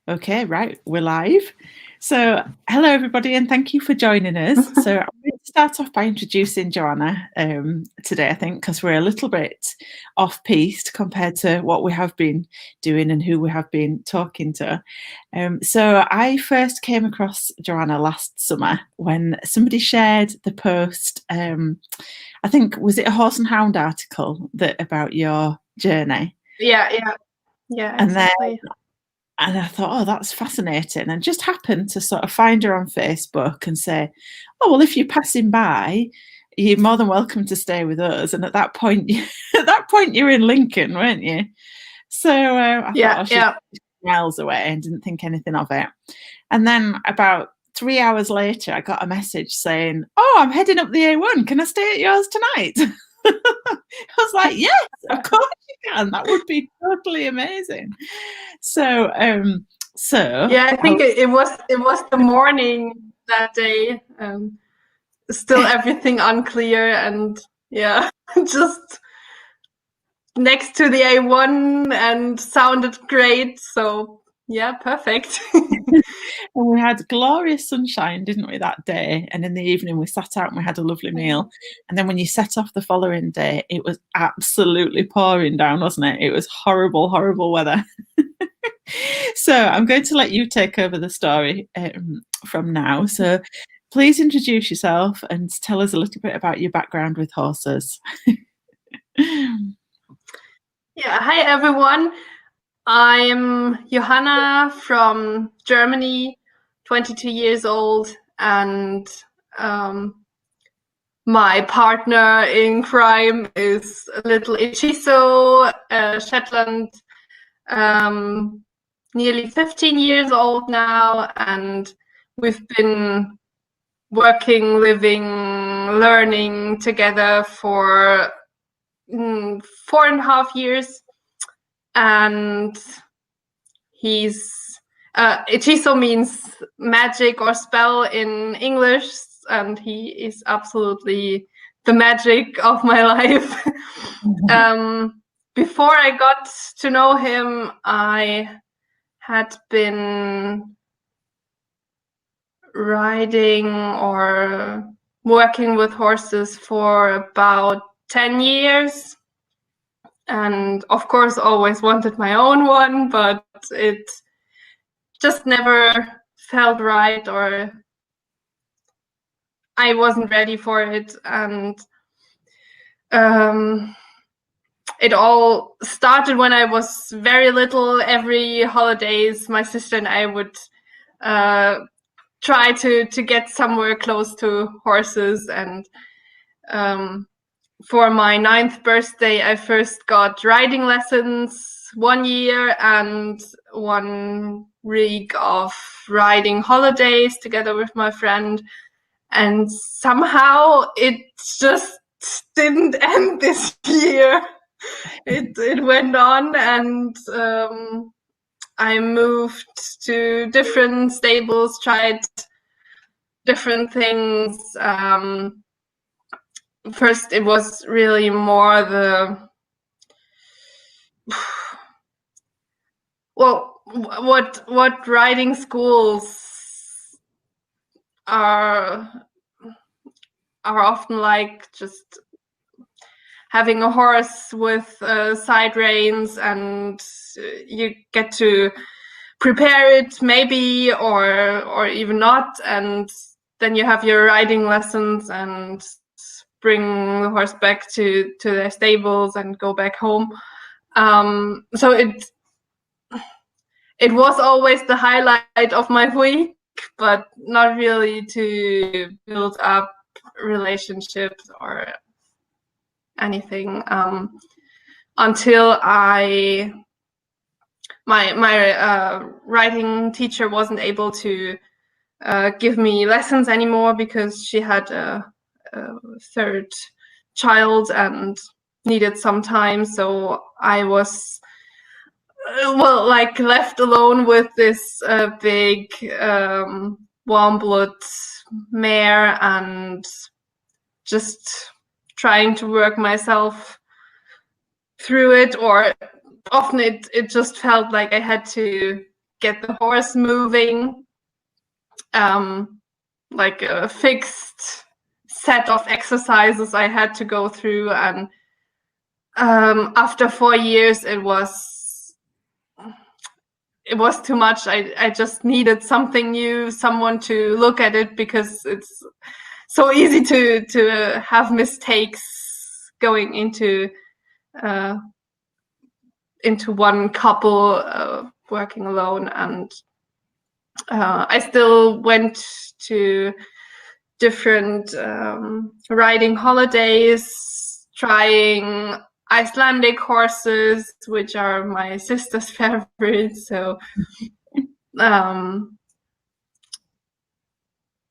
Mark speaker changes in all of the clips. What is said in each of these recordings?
Speaker 1: Okay, right, we're live. So, hello everybody, and thank you for joining us. So, I'm going to start off by introducing Johanna today, I think, because we're a little bit off-piste compared to what we have been doing and who we have been talking to. So, I first came across Johanna last summer when somebody shared the post. I think, was it a Horse and Hound article about your journey?
Speaker 2: Yeah, exactly.
Speaker 1: And I thought, oh, that's fascinating. And just happened to sort of find her on Facebook and say, oh, well, if you're passing by, you're more than welcome to stay with us. And at that point, you were in Lincoln, weren't you? So I thought, oh, she's miles away, and didn't think anything of it. And then about 3 hours later, I got a message saying, oh, I'm heading up the A1. Can I stay at yours tonight? I was like, yes, of course you can. That would be totally amazing. So
Speaker 2: yeah, I think it was the morning that day. Still everything unclear, and yeah, just next to the A1 and sounded great. So yeah, perfect.
Speaker 1: And we had glorious sunshine, didn't we, that day? And in the evening we sat out and we had a lovely meal. And then when you set off the following day, it was absolutely pouring down, wasn't it? It was horrible, horrible weather. So I'm going to let you take over the story from now. So please introduce yourself and tell us a little bit about your background with horses.
Speaker 2: Yeah, hi everyone. I'm Johanna from Germany, 22 years old, and my partner in crime is a little Herchizo, Shetland, nearly 15 years old now, and we've been working, living, learning together for 4.5 years. And he's Herchizo means magic or spell in English, and he is absolutely the magic of my life. Before I got to know him, I had been riding or working with horses for about 10 years. And of course, always wanted my own one, but it just never felt right, or I wasn't ready for it. And it all started when I was very little. Every holidays, my sister and I would try to get somewhere close to horses. And for my 9th birthday, I first got riding lessons 1 year and 1 week of riding holidays together with my friend. And somehow it just didn't end this year. It went on, and I moved to different stables, tried different things. First, it was really more what riding schools are often like, just having a horse with side reins, and you get to prepare it maybe or even not, and then you have your riding lessons and bring the horse back to their stables and go back home. So it was always the highlight of my week, but not really to build up relationships or anything, until my riding teacher wasn't able to give me lessons anymore because she had a 3rd child and needed some time. So I was left alone with this big warm blood mare, and just trying to work myself through it. Or often it just felt like I had to get the horse moving, like a fixed set of exercises I had to go through. And after 4 years, it was too much. I just needed something new, someone to look at it, because it's so easy to have mistakes going into one couple working alone. And I still went to different riding holidays, trying Icelandic horses, which are my sister's favorites. So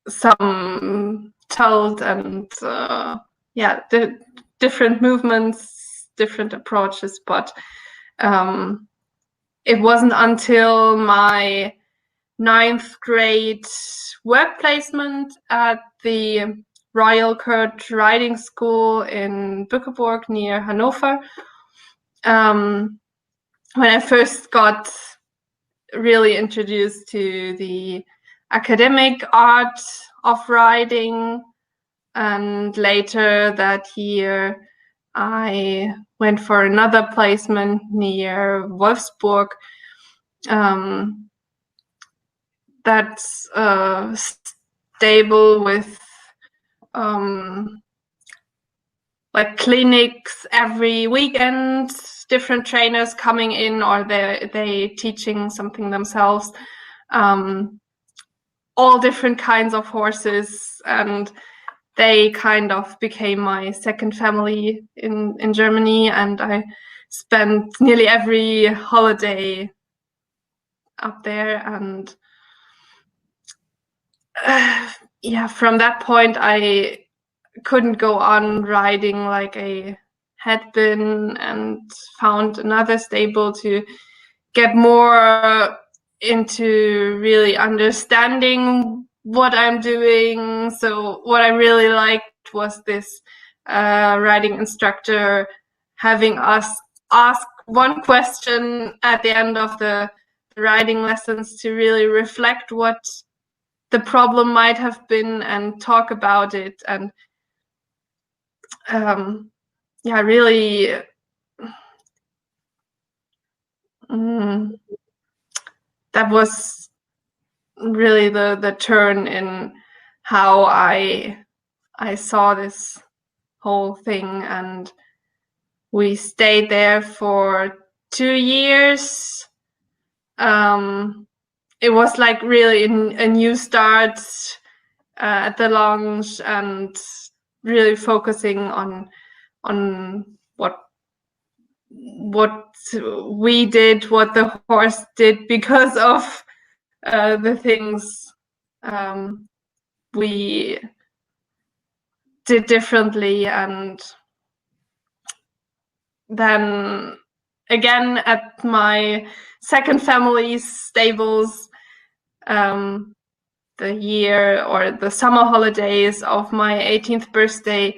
Speaker 2: some told, and the different movements, different approaches. But it wasn't until my 9th grade work placement at the Royal Court Riding School in Bückeburg near Hanover, when I first got really introduced to the academic art of riding. And later that year, I went for another placement near Wolfsburg. That's a stable with like clinics every weekend, different trainers coming in, or they teaching something themselves, all different kinds of horses. And they kind of became my second family in Germany, and I spent nearly every holiday up there. And from that point, I couldn't go on riding like I had been, and found another stable to get more into really understanding what I'm doing. So what I really liked was this riding instructor having us ask one question at the end of the riding lessons to really reflect what the problem might have been and talk about it. And really that was really the turn in how I saw this whole thing. And we stayed there for 2 years. It was like really a new start at the lounge, and really focusing on what we did, what the horse did, because of the things we did differently. And then again at my second family's stables, the year or the summer holidays of my 18th birthday,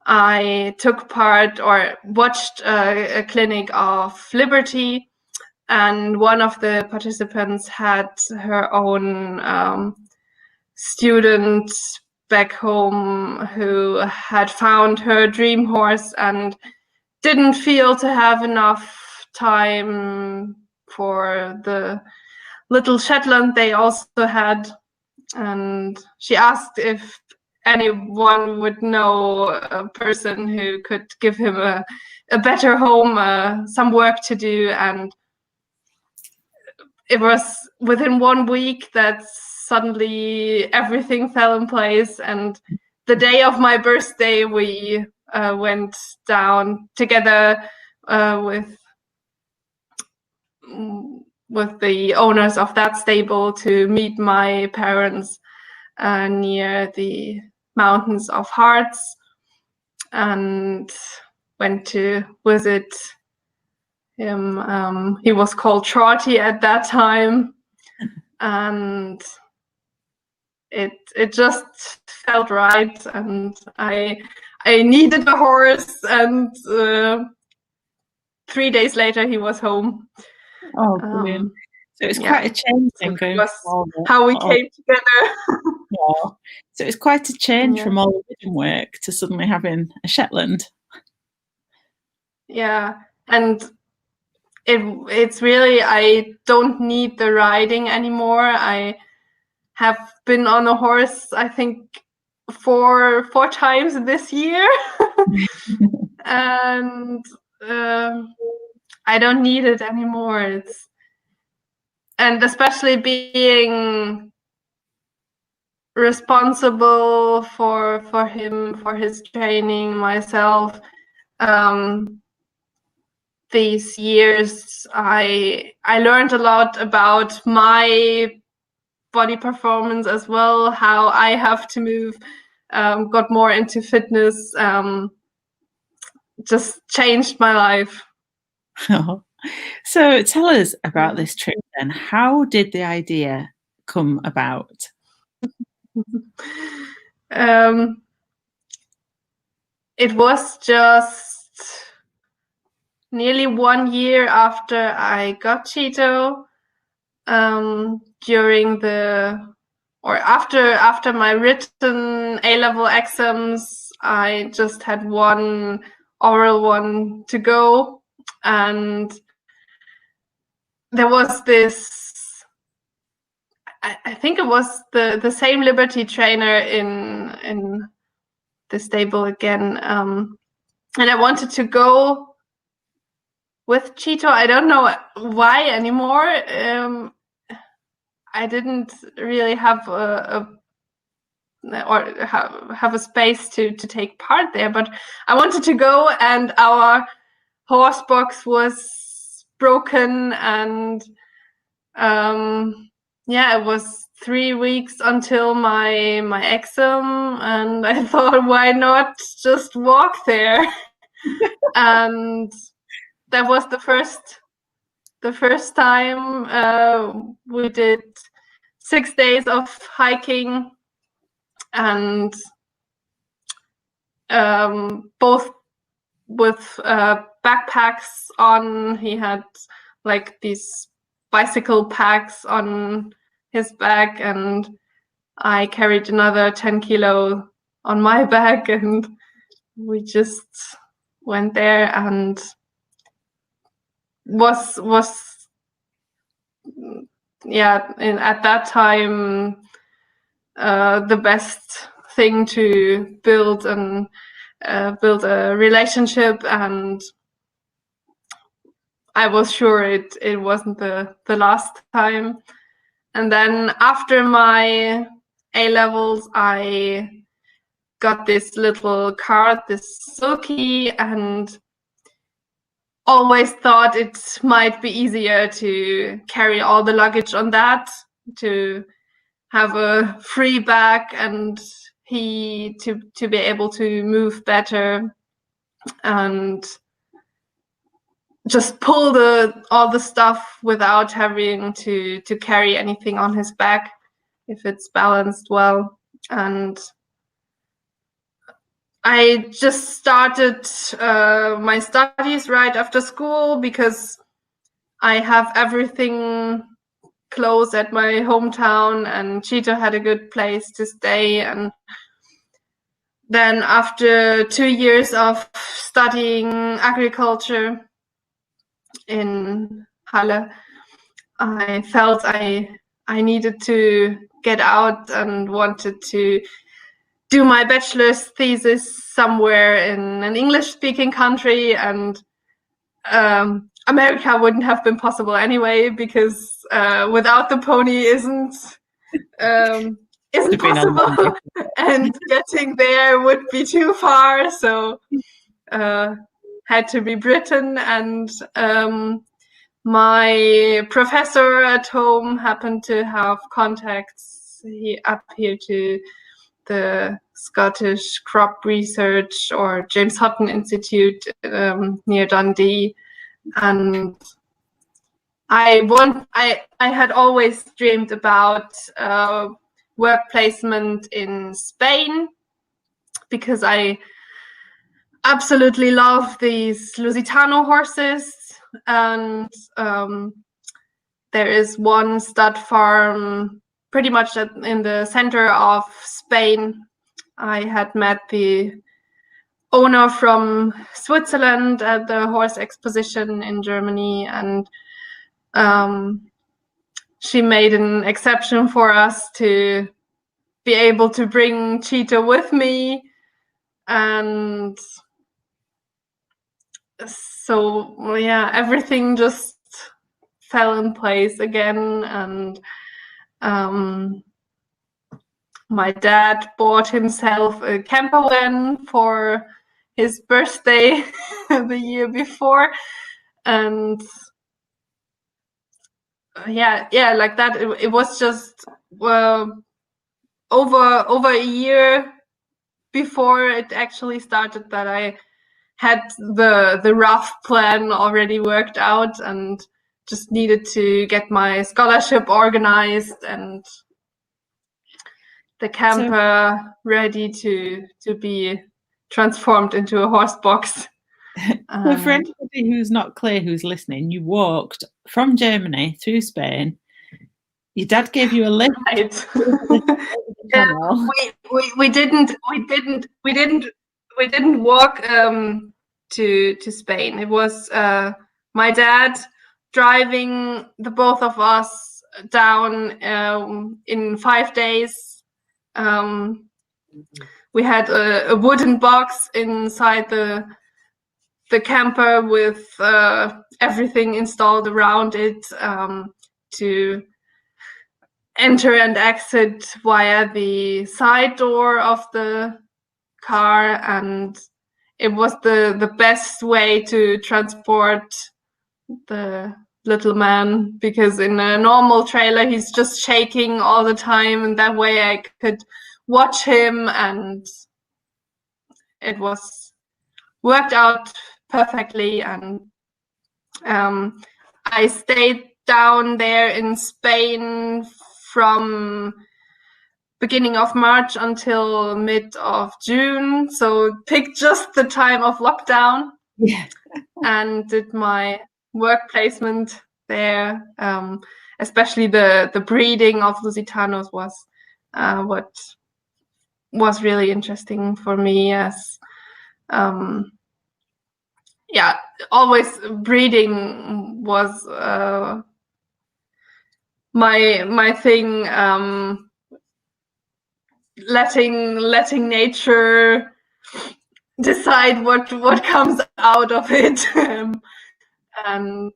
Speaker 2: I took part or watched a clinic of Liberty, and one of the participants had her own student back home who had found her dream horse and didn't feel to have enough time for the little Shetland they also had. And she asked if anyone would know a person who could give him a better home, some work to do. And it was within 1 week that suddenly everything fell in place. And the day of my birthday, we went down together with the owners of that stable to meet my parents near the mountains of Harz, and went to visit him. He was called Trotty at that time, and it just felt right. And I needed a horse, and 3 days later he was home.
Speaker 1: Oh, brilliant. So it's quite a change then going
Speaker 2: was
Speaker 1: from all
Speaker 2: how we
Speaker 1: all
Speaker 2: came together.
Speaker 1: yeah. So it's quite a change
Speaker 2: Yeah.
Speaker 1: from all the ridden work to suddenly having a Shetland.
Speaker 2: Yeah, and it's really, I don't need the riding anymore. I have been on a horse, I think, four times this year, and I don't need it anymore. And especially being responsible for him, for his training, myself. These years, I learned a lot about my body performance as well, how I have to move, got more into fitness, just changed my life.
Speaker 1: So tell us about this trip then. How did the idea come about?
Speaker 2: It was just nearly 1 year after I got Cheeto, during after my written A-level exams. I just had one oral one to go, and there was this, I think it was the same Liberty trainer in the stable again, and I wanted to go with Cheeto. I don't know why anymore. I didn't really have have a space to take part there, but I wanted to go, and our horse box was broken, and yeah, it was 3 weeks until my exam, and I thought, why not just walk there? And that was the first time. We did 6 days of hiking, and both with backpacks on. He had like these bicycle packs on his back, and I carried another 10 kilo on my back, and we just went there, and was yeah, at that time the best thing to build a relationship, and I was sure it wasn't the last time. And then after my A-levels, I got this little cart, this Silky, and always thought it might be easier to carry all the luggage on that, to have a free bag, and to be able to move better and just pull all the stuff without having to carry anything on his back if it's balanced well. And I just started my studies right after school, because I have everything close at my hometown, and Cheeto had a good place to stay. And then after 2 years of studying agriculture in Halle, I felt I needed to get out and wanted to do my bachelor's thesis somewhere in an English-speaking country, and America wouldn't have been possible anyway, because without the pony isn't possible, and getting there would be too far. So had to be Britain, and my professor at home happened to have contacts up here to the Scottish Crop Research or James Hutton Institute near Dundee, and I had always dreamed about work placement in Spain, because I absolutely love these Lusitano horses, and there is one stud farm pretty much in the center of Spain. I had met the owner from Switzerland at the horse exposition in Germany, and she made an exception for us to be able to bring Cheetah with me. And so, yeah, everything just fell in place again. And my dad bought himself a camper van for his birthday the year before. And yeah, like that. It was just over a year before it actually started that I had the rough plan already worked out, and just needed to get my scholarship organized and the camper ready to be transformed into a horse box.
Speaker 1: So for anybody who's not clear, who's listening, you walked from Germany through Spain. Your dad gave you a lift.
Speaker 2: Right. Yeah, we didn't walk to Spain. It was my dad driving the both of us down in 5 days. We had a wooden box inside the camper with everything installed around it to enter and exit via the side door of the car, and it was the best way to transport the little man, because in a normal trailer he's just shaking all the time, and that way I could watch him, and it was worked out perfectly. And I stayed down there in Spain from beginning of March until mid of June, so picked just the time of lockdown.
Speaker 1: Yeah.
Speaker 2: And did my work placement there. Especially the breeding of Lusitanos was what was really interesting for me, as always breeding was my thing. Letting nature decide what comes out of it. And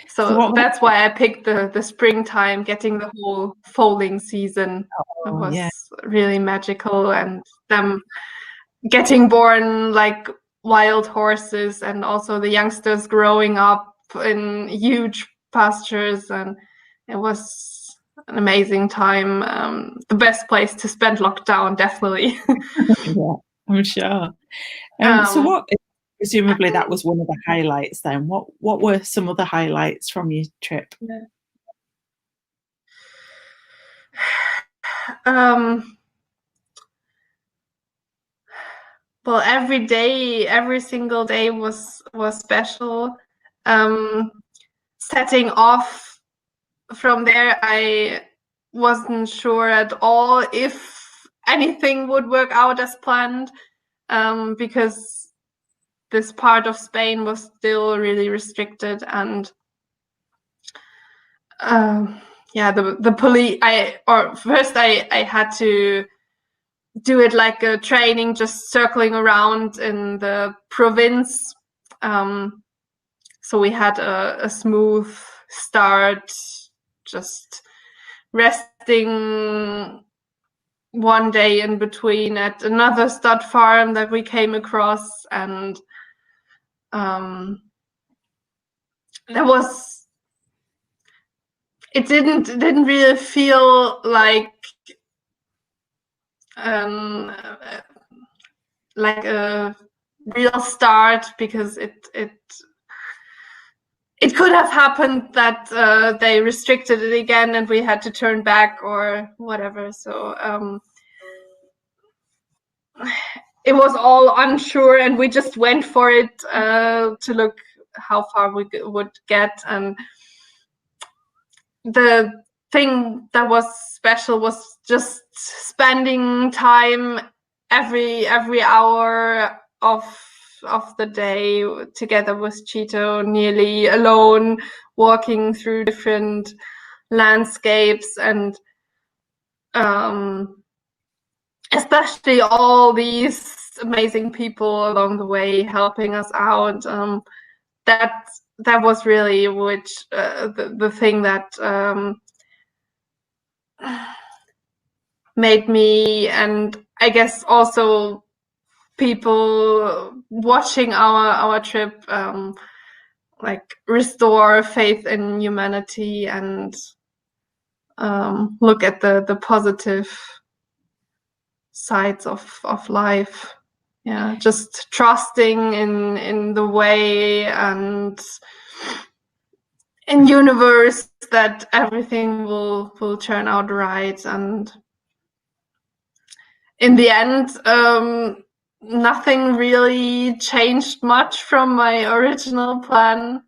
Speaker 2: so that's why I picked the springtime, getting the whole foaling season. It was really magical, and them getting born like wild horses, and also the youngsters growing up in huge pastures, and it was an amazing time. The best place to spend lockdown, definitely.
Speaker 1: Yeah, I'm sure. So what, presumably that was one of the highlights then. What were some other highlights from your trip?
Speaker 2: Well, every single day was special. Setting off from there, I wasn't sure at all if anything would work out as planned, because this part of Spain was still really restricted, and the police. I had to do it like a training, just circling around in the province. So we had a smooth start, just resting one day in between at another stud farm that we came across, and it didn't really feel like a real start, because it could have happened that they restricted it again and we had to turn back or whatever. So it was all unsure, and we just went for it to look how far we would get. And the thing that was special was just spending time every hour of the day together with Chito, nearly alone, walking through different landscapes, and especially all these amazing people along the way helping us out. That was really the thing that made me, and I guess also people watching our trip, like restore faith in humanity and look at the positive sides of life. Yeah, just trusting in the way and in universe that everything will turn out right. And in the end, nothing really changed much from my original plan.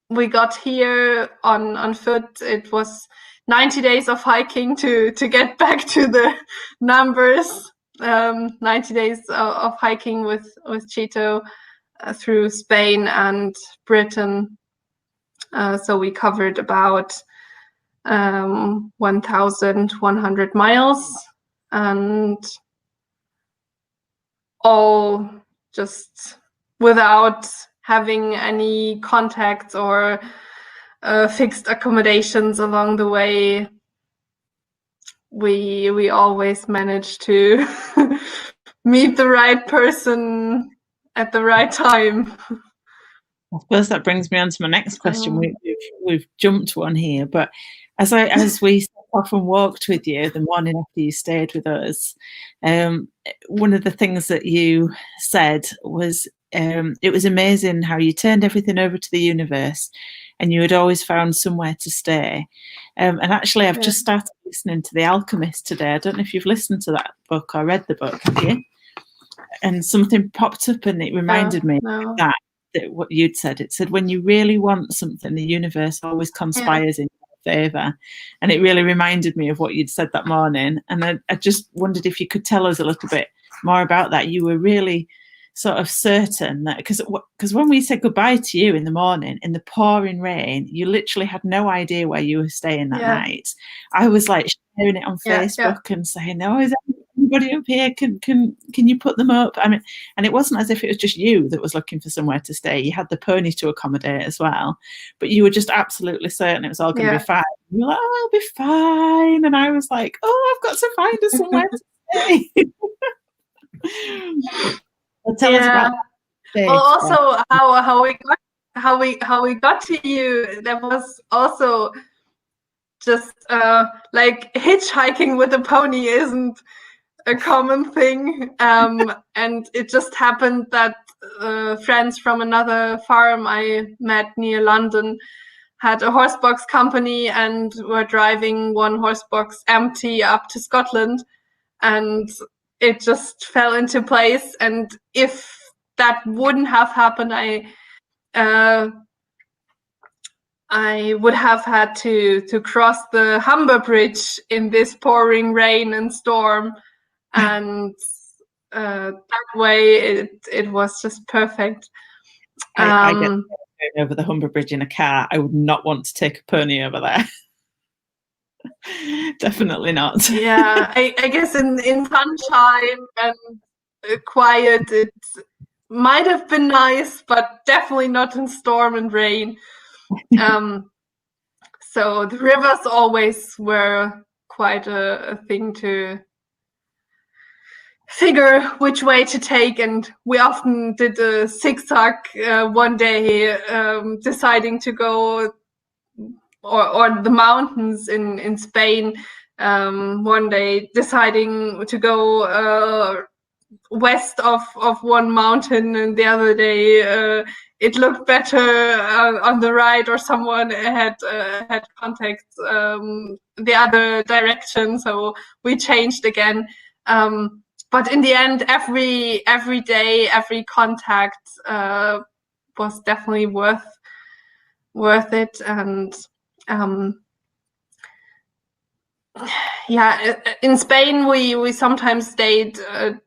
Speaker 2: We got here on foot. It was 90 days of hiking to get back to the numbers. 90 days of hiking with Chito through Spain and Britain. So we covered about 1,100 miles, and all just without having any contacts or fixed accommodations along the way. We always managed to meet the right person at the right time.
Speaker 1: I suppose that brings me on to my next question. We've jumped one here, but as we set off and walked with you the morning after you stayed with us, one of the things that you said was it was amazing how you turned everything over to the universe, and you had always found somewhere to stay. And actually, I've just started listening to The Alchemist today. I don't know if you've listened to that book or read the book, have you? And something popped up, and it reminded me of that what you'd said. It said, when you really want something, the universe always conspires in your favour. And it really reminded me of what you'd said that morning. And I just wondered if you could tell us a little bit more about that. You were really sort of certain that, because when we said goodbye to you in the morning in the pouring rain, you literally had no idea where you were staying that night. I was like sharing it on Facebook and saying, "Oh, is anybody up here? Can you put them up?" I mean, and it wasn't as if it was just you that was looking for somewhere to stay. You had the pony to accommodate as well, but you were just absolutely certain it was all going to be fine. You were like, "Oh, I'll be fine," and I was like, "Oh, I've got to find us somewhere to stay." Well, tell us about that.
Speaker 2: Well, also how we got to you. That was also just like hitchhiking with a pony isn't a common thing, and it just happened that friends from another farm I met near London had a horsebox company and were driving one horsebox empty up to Scotland, and it just fell into place. And if that wouldn't have happened, I would have had to cross the Humber Bridge in this pouring rain and storm, and that way it was just perfect.
Speaker 1: I get over the Humber Bridge in a car. I would not want to take a pony over there. Definitely not.
Speaker 2: Yeah, I guess in sunshine and quiet, it might have been nice, but definitely not in storm and rain. So the rivers always were quite a thing to figure which way to take, and we often did a zigzag one day, deciding to go or the mountains in Spain, one day deciding to go west of one mountain, and the other day it looked better on the right, or someone had contact the other direction, so we changed again. but in the end, every day, every contact was definitely worth it. And yeah, in Spain we sometimes stayed at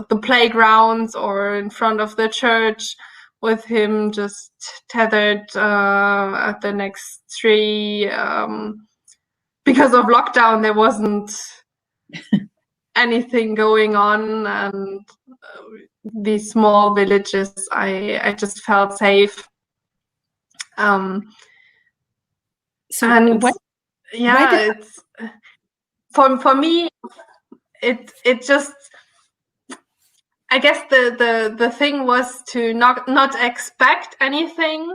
Speaker 2: the playgrounds or in front of the church with him, just tethered at the next tree. Because of lockdown, there wasn't anything going on, and these small villages, I just felt safe.
Speaker 1: So
Speaker 2: and
Speaker 1: where
Speaker 2: yeah,
Speaker 1: did
Speaker 2: it's for me, it just, I guess the thing was to not expect anything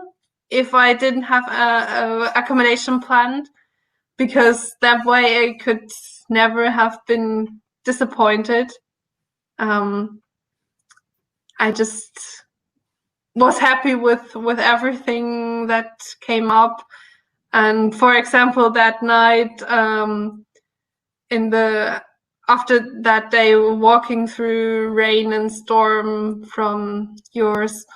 Speaker 2: if I didn't have a accommodation planned, because that way I could never have been disappointed. I just was happy with everything that came up. And for example, that night, after that day, walking through rain and storm from yours,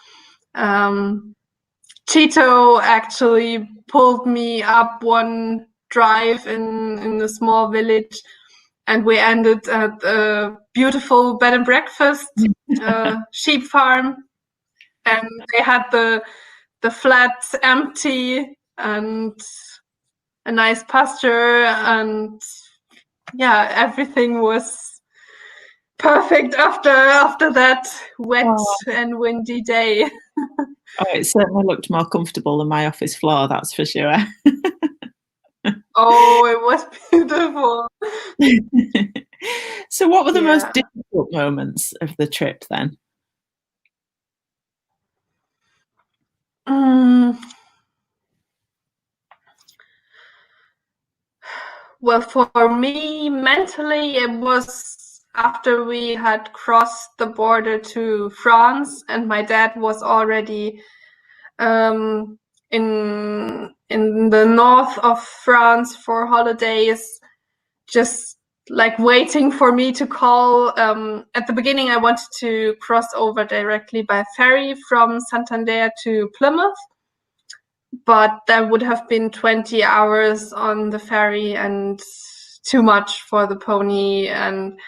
Speaker 2: Chito actually pulled me up one drive in a small village, and we ended at a beautiful bed and breakfast, sheep farm, and they had the flat empty and a nice pasture, and yeah, everything was perfect after that wet and windy day.
Speaker 1: Oh, it certainly looked more comfortable than my office floor, that's for sure.
Speaker 2: Oh, it was beautiful.
Speaker 1: So what were the most difficult moments of the trip then?
Speaker 2: Well, for me, mentally, it was after we had crossed the border to France, and my dad was already in the north of France for holidays, just like waiting for me to call. At the beginning, I wanted to cross over directly by ferry from Santander to Plymouth, but that would have been 20 hours on the ferry and too much for the pony. And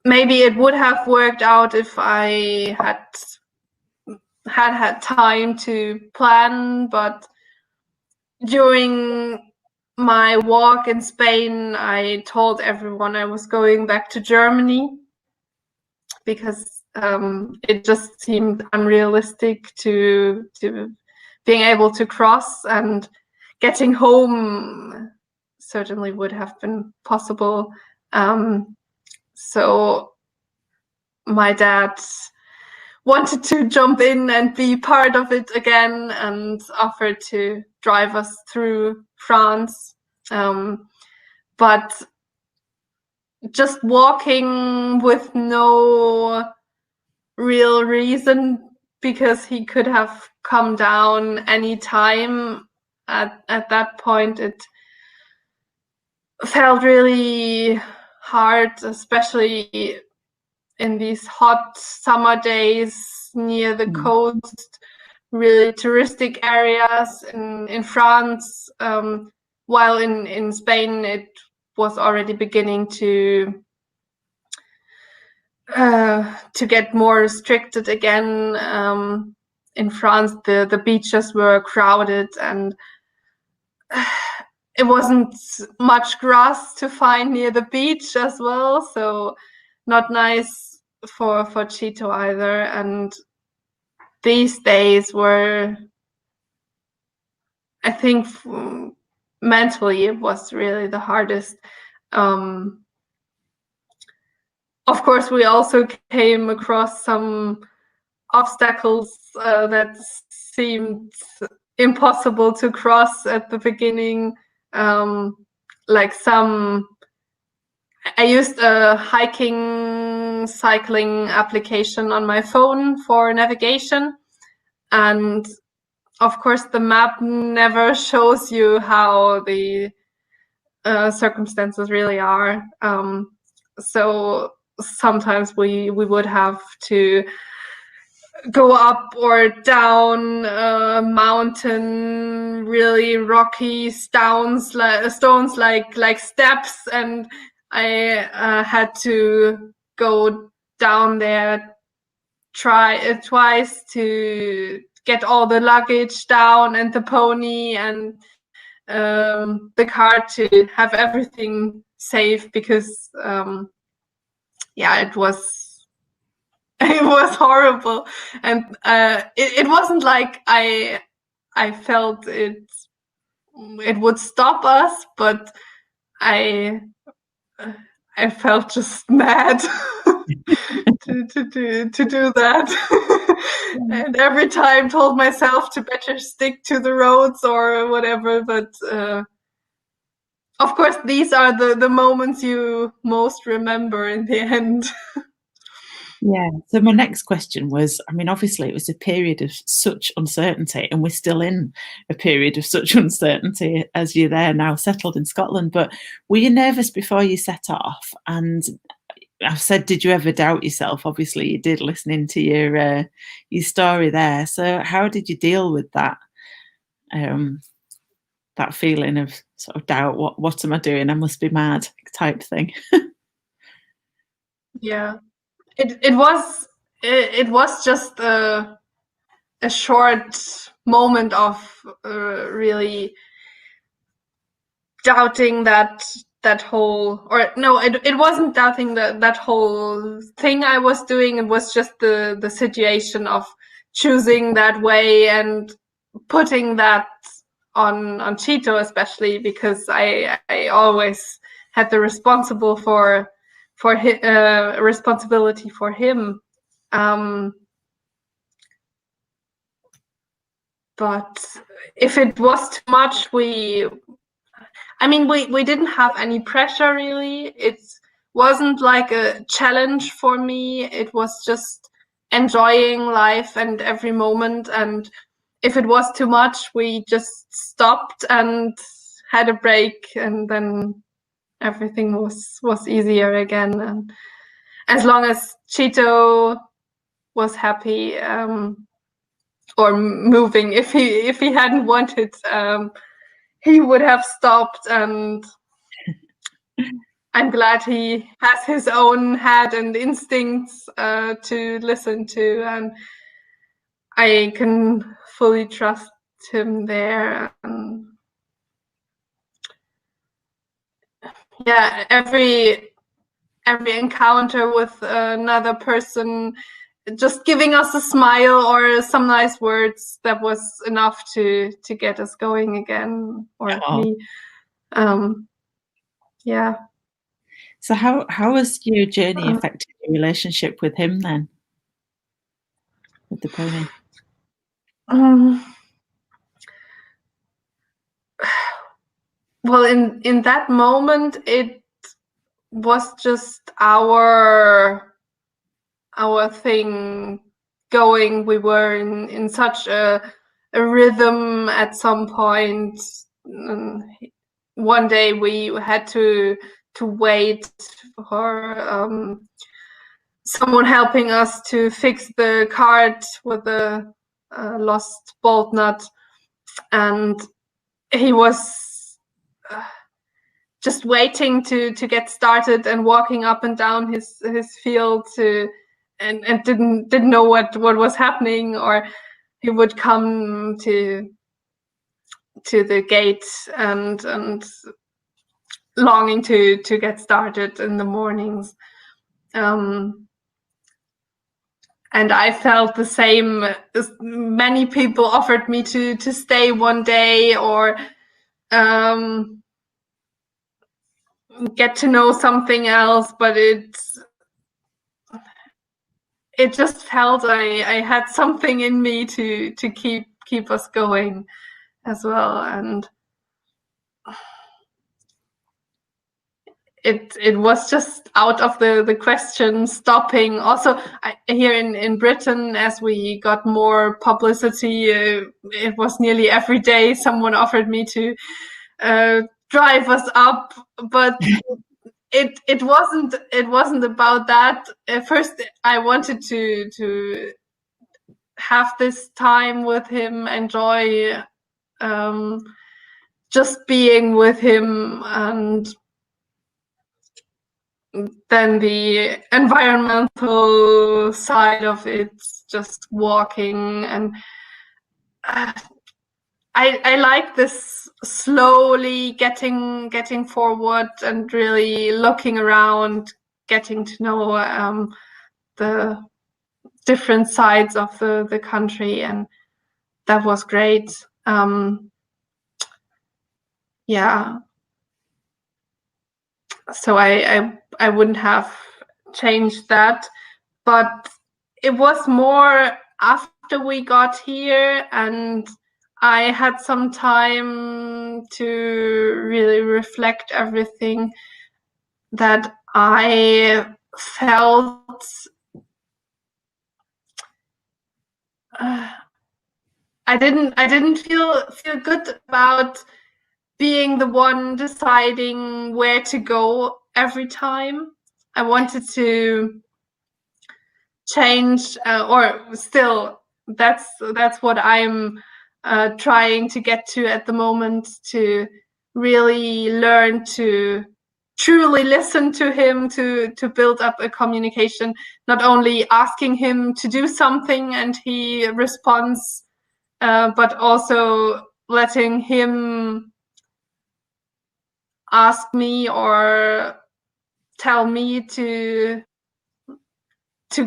Speaker 2: maybe it would have worked out if I had time to plan, but during my walk in Spain, I told everyone I was going back to Germany, because it just seemed unrealistic to being able to cross, and getting home certainly would have been possible. So my dad wanted to jump in and be part of it again, and offered to drive us through France. But just walking with no real reason, because he could have come down any time at that point, it felt really hard, especially in these hot summer days near the coast, really touristic areas in France, while in Spain it was already beginning to get more restricted again. In France, the beaches were crowded, and it wasn't much grass to find near the beach as well, so not nice for Chito either. And these days were, I think, mentally it was really the hardest. Of course, we also came across some obstacles that seemed impossible to cross at the beginning. Like I used a hiking, cycling application on my phone for navigation. And of course, the map never shows you how the circumstances really are. so sometimes we would have to go up or down a mountain, really rocky stones like steps, and I had to go down there twice to get all the luggage down and the pony and the car to have everything safe, because it was horrible, and it wasn't like I felt it would stop us, but I felt just mad to do that. And every time told myself to better stick to the roads or whatever, but of course these are the moments you most remember in the end.
Speaker 1: Yeah. So my next question was, I mean, obviously it was a period of such uncertainty, and we're still in a period of such uncertainty as you're there now settled in Scotland, but were you nervous before you set off? And I've said, did you ever doubt yourself? Obviously you did, listening to your story there. So how did you deal with that? That feeling of sort of doubt, what am I doing? I must be mad type thing.
Speaker 2: Yeah. It was just a short moment of really doubting that whole, or no, it wasn't doubting that whole thing I was doing. It was just the situation of choosing that way and putting that on Cheeto, especially because I always had the responsibility for him. But if it was too much, we didn't have any pressure really. It wasn't like a challenge for me. It was just enjoying life and every moment. And if it was too much, we just stopped and had a break, and then everything was easier again. And as long as Cheeto was happy, or moving, if he hadn't wanted, he would have stopped. And I'm glad he has his own head and instincts to listen to, and I can fully trust him there. Yeah, every encounter with another person, just giving us a smile or some nice words, that was enough to get us going again, or me. Yeah.
Speaker 1: So how has your journey affected your relationship with him then, with the pony?
Speaker 2: Well, in that moment, it was just our thing going. We were in such a rhythm at some point. One day we had to wait for someone helping us to fix the cart with a lost bolt nut, and he was just waiting to get started and walking up and down his field and didn't know what was happening, or he would come to the gate and longing to get started in the mornings. And I felt the same. Many people offered me to stay one day, or get to know something else, but it just felt I had something in me to keep us going as well. And it was just out of the question stopping. Also, here in Britain, as we got more publicity, it was nearly every day someone offered me to drive us up, but it wasn't about that. At first, I wanted to have this time with him, enjoy just being with him, and then the environmental side of it, just walking, and I like this slowly getting forward and really looking around, getting to know the different sides of the country, and that was great. Yeah. So I wouldn't have changed that, but it was more after we got here and I had some time to really reflect everything that I felt I didn't feel good about being the one deciding where to go every time. I wanted to change, or still, that's what I'm trying to get to at the moment, to really learn to truly listen to him, to build up a communication, not only asking him to do something and he responds, but also letting him ask me or tell me to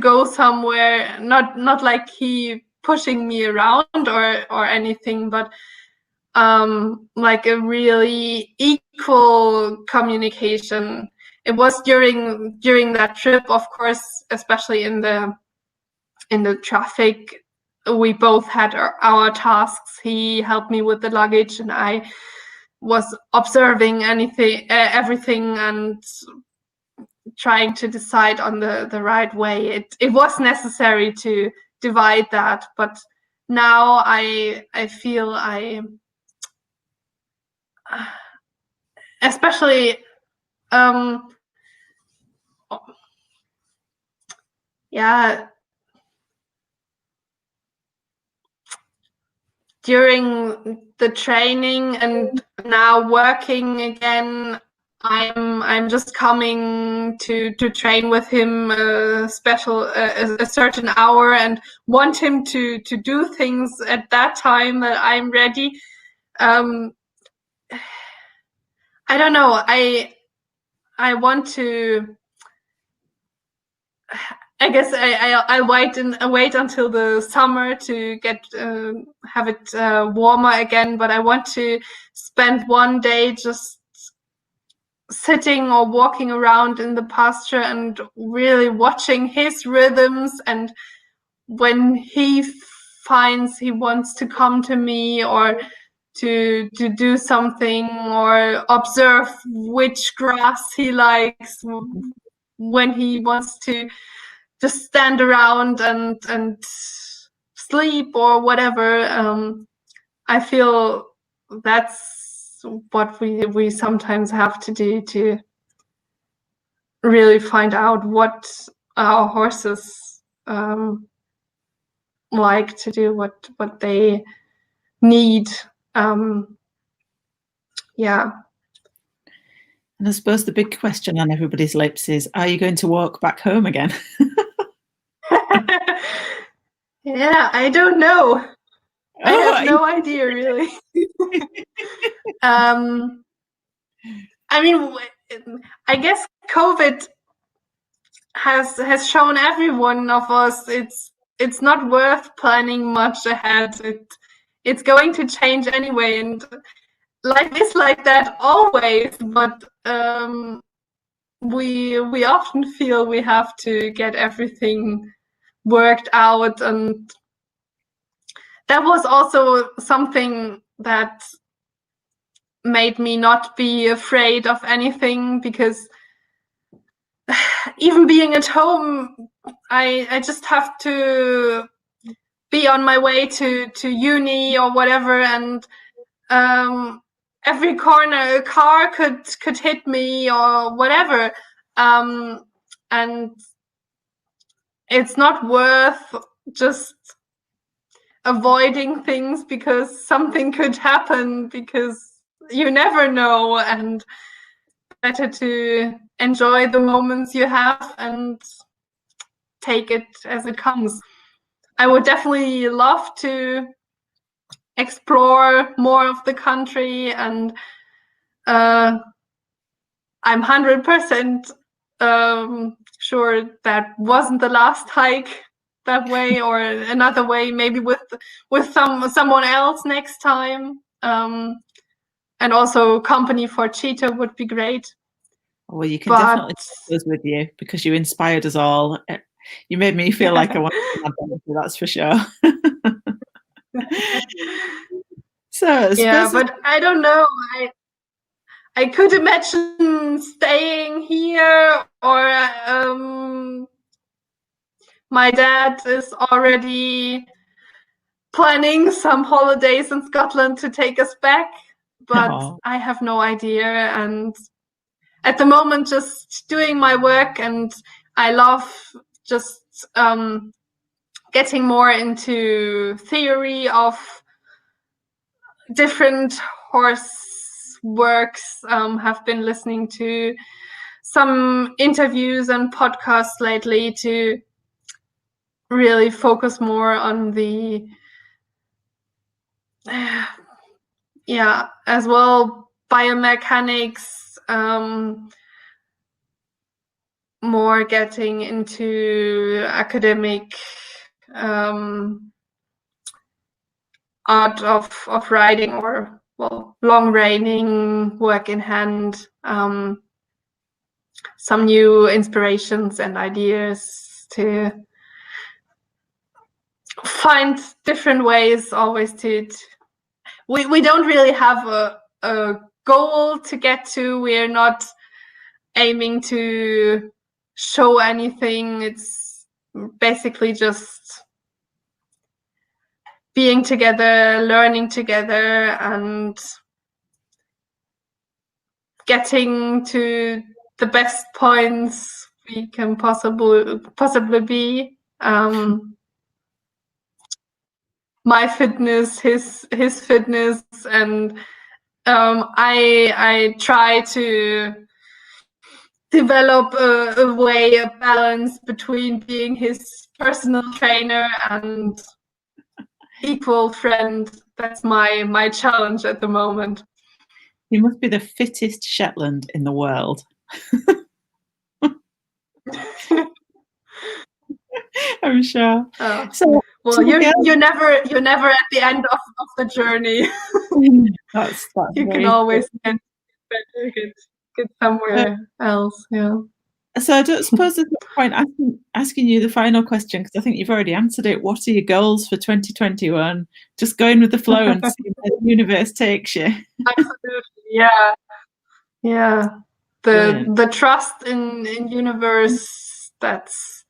Speaker 2: go somewhere, not like he pushing me around or anything, but like a really equal communication. It was during that trip, of course, especially in the traffic, we both had our tasks. He helped me with the luggage and I was observing everything and trying to decide on the right way. It was necessary to divide that, but now I feel especially yeah, during the training and now working again, I'm just coming to train with him a certain hour and want him to do things at that time that I'm ready. I don't know. I want to. I guess I'll wait until the summer to get have it warmer again. But I want to spend one day just sitting or walking around in the pasture and really watching his rhythms, and when he finds he wants to come to me or to do something, or observe which grass he likes, when he wants to just stand around and sleep or whatever. I feel that's what we sometimes have to do to really find out what our horses like to do, what they need. Yeah.
Speaker 1: And I suppose the big question on everybody's lips is, are you going to walk back home again?
Speaker 2: Yeah, I don't know. I have no idea, really. I mean, I guess COVID has shown every one of us it's not worth planning much ahead. It's going to change anyway, and life is like that always. But we often feel we have to get everything worked out, and that was also something that made me not be afraid of anything, because even being at home, I just have to be on my way to uni or whatever, and every corner a car could hit me or whatever, and it's not worth just avoiding things because something could happen, because you never know, and better to enjoy the moments you have and take it as it comes. I would definitely love to explore more of the country, and I'm 100% sure that wasn't the last hike that way, or another way, maybe with someone else next time. And also company for Cheetah would be great.
Speaker 1: Well, you can definitely take us with you, because you inspired us all. You made me feel like I want to have that, that's for sure. So
Speaker 2: yeah, but I don't know. I could imagine staying here, or my dad is already planning some holidays in Scotland to take us back, but I have no idea. And at the moment, just doing my work, and I love just getting more into theory of different horse works. Have been listening to some interviews and podcasts lately to really focus more on the as well biomechanics, more getting into academic art of riding, or long reining, work in hand, some new inspirations and ideas to find different ways always to we don't really have a goal to get to. We're not aiming to show anything. It's basically just being together, learning together, and getting to the best points we can possibly be. My fitness, his fitness, and I try to develop a balance between being his personal trainer and equal friend. That's my challenge at the moment.
Speaker 1: You must be the fittest Shetland in the world. I'm sure.
Speaker 2: Oh. So, well, you're never at the end of the journey.
Speaker 1: That's
Speaker 2: you can always get somewhere else. Yeah.
Speaker 1: So I don't suppose there's no point asking you the final question, because I think you've already answered it. What are your goals for 2021? Just going with the flow and seeing where the universe takes you.
Speaker 2: Absolutely, yeah, yeah. The trust in universe. That's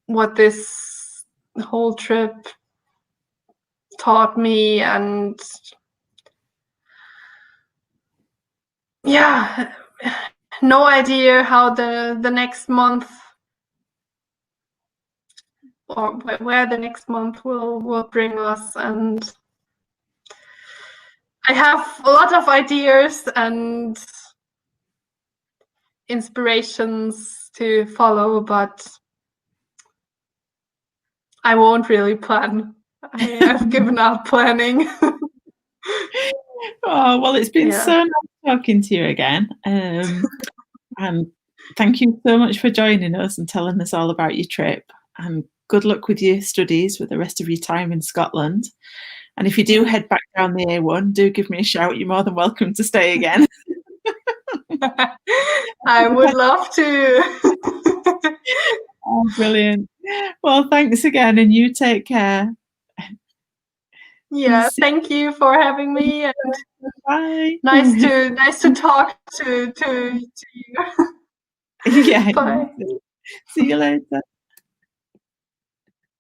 Speaker 2: what this whole trip taught me, and yeah, no idea how the next month, or where the next month will bring us. And I have a lot of ideas and inspirations to follow, but I won't really plan. I've given up planning.
Speaker 1: Oh, well, it's been so nice talking to you again. And thank you so much for joining us and telling us all about your trip. And good luck with your studies with the rest of your time in Scotland. And if you do head back down the A1, do give me a shout. You're more than welcome to stay again.
Speaker 2: I would love to.
Speaker 1: Oh, brilliant. Well, thanks again, and you take care.
Speaker 2: Yeah, thank you for having me. And
Speaker 1: bye.
Speaker 2: Nice to talk to you.
Speaker 1: Yeah.
Speaker 2: Bye.
Speaker 1: See you later.